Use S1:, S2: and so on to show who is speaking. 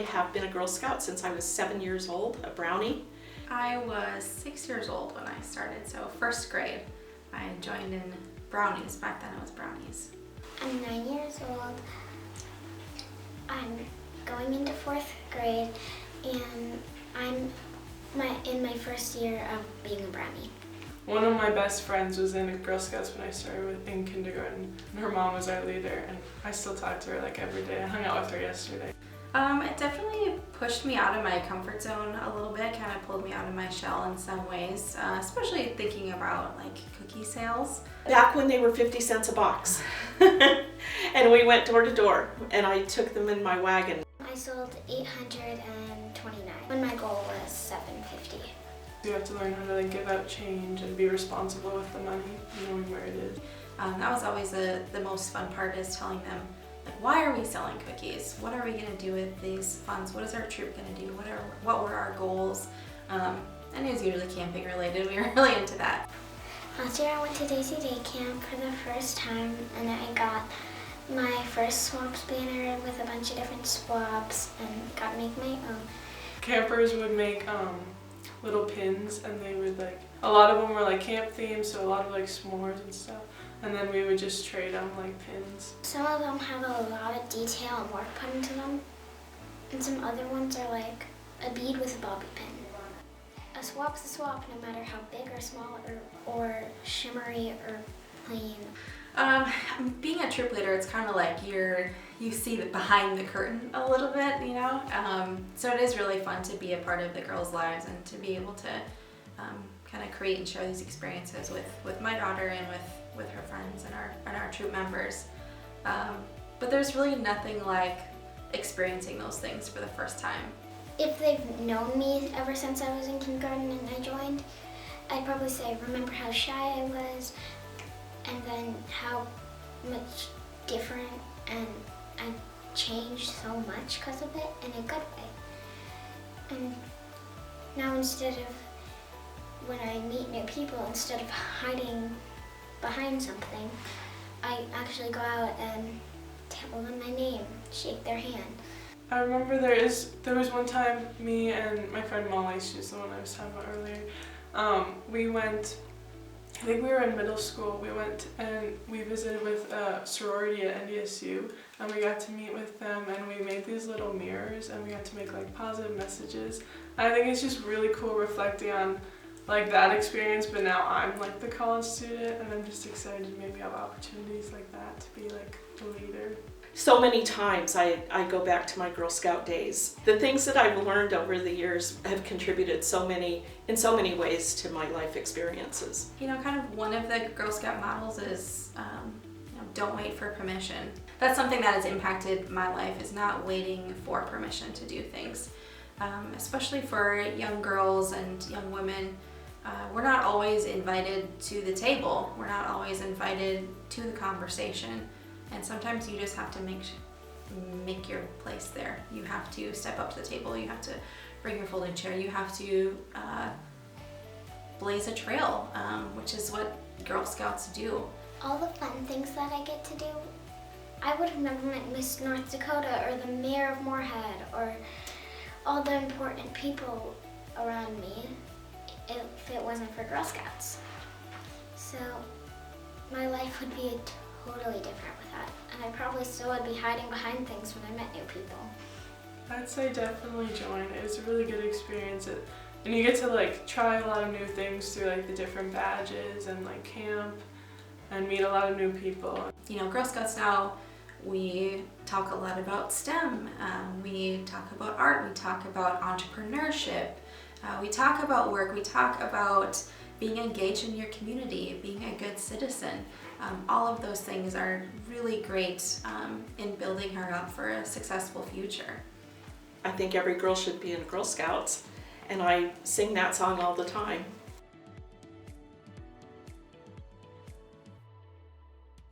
S1: have been a Girl Scout since I was 7 years old, a brownie.
S2: I was 6 years old when I started, so first grade. I joined in brownies. Back then it was brownies.
S3: I'm 9 years old. I'm going into 4th grade, and I'm in my first year of being a brownie.
S4: One of my best friends was in Girl Scouts when I started in kindergarten, and her mom was our leader, and I still talk to her like every day. I hung out with her yesterday.
S2: It definitely pushed me out of my comfort zone a little bit, kind of pulled me out of my shell in some ways, especially thinking about like cookie sales.
S1: Back when they were 50 cents a box. And we went door to door, and I took them in my wagon.
S3: I sold 829 when my goal was 750.
S4: You have to learn how to like give out change and be responsible with the money, knowing where it is.
S2: That was always the most fun part, is telling them, like, why are we selling cookies? What are we going to do with these funds? What is our troop going to do? What were our goals? And it was usually camping related. We were really into that.
S3: Last year I went to Daisy Day Camp for the first time, and I got my first swabs banner with a bunch of different swabs and got to make my own.
S4: Campers would make little pins, and they would like, a lot of them were like camp themed, so a lot of like s'mores and stuff. And then we would just trade them like pins.
S3: Some of them have a lot of detail and work put into them, and some other ones are like a bead with a bobby pin. A swap's a swap, no matter how big or small or shimmery or plain.
S2: Being a troop leader, it's kind of like you see behind the curtain a little bit, you know? So it is really fun to be a part of the girls' lives and to be able to kind of create and share these experiences with my daughter and with her friends and our troop members. But there's really nothing like experiencing those things for the first time.
S3: If they've known me ever since I was in kindergarten and I joined, I'd probably say, remember how shy I was, and then how much different, and I changed so much because of it in a good way. And now instead of, when I meet new people, instead of hiding behind something, I actually go out and tell them my name, shake their hand.
S4: I remember there was one time me and my friend Molly, she's the one I was talking about earlier, we went, I think we were in middle school, we went and we visited with a sorority at NDSU, and we got to meet with them, and we made these little mirrors, and we got to make like positive messages. I think it's just really cool reflecting on like that experience, but now I'm like the college student, and I'm just excited to maybe have opportunities like that to be like a leader.
S1: So many times I go back to my Girl Scout days. The things that I've learned over the years have contributed in so many ways to my life experiences.
S2: You know, kind of one of the Girl Scout models is, don't wait for permission. That's something that has impacted my life, is not waiting for permission to do things. Especially for young girls and young women, we're not always invited to the table. We're not always invited to the conversation. And sometimes you just have to make your place there. You have to step up to the table. You have to bring your folding chair. You have to blaze a trail, which is what Girl Scouts do.
S3: All the fun things that I get to do, I would have never met Miss North Dakota or the mayor of Moorhead or all the important people around me if it wasn't for Girl Scouts. So my life would be totally different with that, and I probably still would be hiding behind things when I met new people.
S4: I'd say definitely join. It was a really good experience, and you get to like try a lot of new things through like the different badges and like camp, and meet a lot of new people.
S2: You know, Girl Scouts now, we talk a lot about STEM. We talk about art. We talk about entrepreneurship. We talk about work. We talk about being engaged in your community, being a good citizen. All of those things are really great in building her up for a successful future.
S1: I think every girl should be in Girl Scouts, and I sing that song all the time.